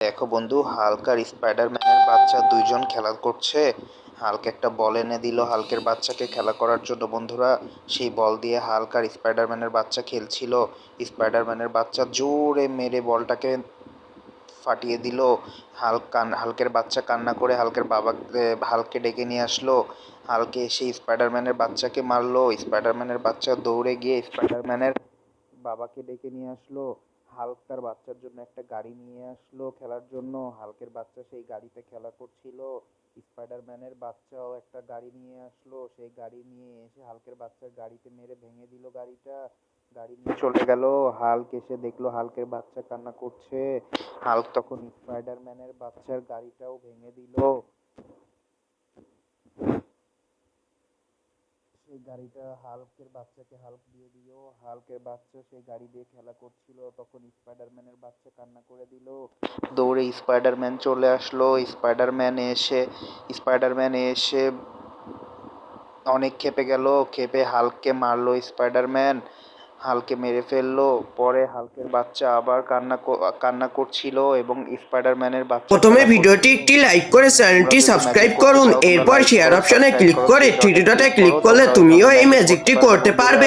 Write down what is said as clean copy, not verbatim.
দেখো বন্ধু, হাল্ক আর স্পাইডারম্যানের বাচ্চা দুইজন খেলা করছে। হাল্ক একটা বল এনে দিল হাল্কের বাচ্চাকে খেলা করার জন্য। বন্ধুরা, সেই বল দিয়ে হাল্ক আর স্পাইডারম্যানের বাচ্চা খেলছিল। স্পাইডারম্যানের বাচ্চা জোরে মেরে বলটাকে ফাটিয়ে দিল। হাল্কের বাচ্চা কান্না করে হাল্ককে ডেকে নিয়ে আসলো। হাল্কে এসে স্পাইডারম্যানের বাচ্চাকে মারলো। স্পাইডারম্যানের বাচ্চা দৌড়ে গিয়ে স্পাইডারম্যানের বাবাকে ডেকে নিয়ে আসলো। হাল্ক তার বাচ্চার জন্য একটা গাড়ি নিয়ে আসলো খেলার জন্য। হাল্কের বাচ্চা সেই গাড়িতে খেলা করছিল। স্পাইডারম্যানের বাচ্চাও একটা গাড়ি নিয়ে আসলো। সেই গাড়ি নিয়ে এসে হাল্কের বাচ্চার গাড়িতে মেরে ভেঙে দিল গাড়িটা। গাড়ি নিয়ে চলে গেল। হাল্ক এসে দেখলো হাল্কের বাচ্চা কান্না করছে। হাল্ক তখন স্পাইডারম্যানের বাচ্চার গাড়িটাও ভেঙে দিল। সেই গাড়িটা হাল্কের বাচ্চাকে হাল্ক দিয়ে দিল। হাল্কের বাচ্চা সেই গাড়ি দিয়ে খেলা করছিল, তখন স্পাইডারম্যানের বাচ্চা কান্না করে দিল। দৌড়ে স্পাইডারম্যান চলে আসলো। স্পাইডারম্যান এসে অনেক ক্ষেপে গেল। ক্ষেপে হাল্ককে মারলো স্পাইডারম্যান। হাল্ককে মেরে ফেললো। পরে হাল্কের বাচ্চা আবার কান্না করছিল এবং স্পাইডারম্যানের বাচ্চা প্রথমে খেলা ভিডিওটি করছিল। একটি লাইক করে তোমরা চ্যানেলটি যদি ম্যাজিক সাবস্ক্রাইব করতে করুন, চাও তোমরা এরপর লাইক শেয়ার করো, অপশনে সাবস্ক্রাইব ক্লিক করো, করে থ্রি ডটে টিটিটাতে ক্লিক ক্লিক করো, করলে তোমরা ওইভাবে তুমিও এই ম্যাজিক করতে ম্যাজিকটি পারবে করতে বন্ধুরা। পারবে।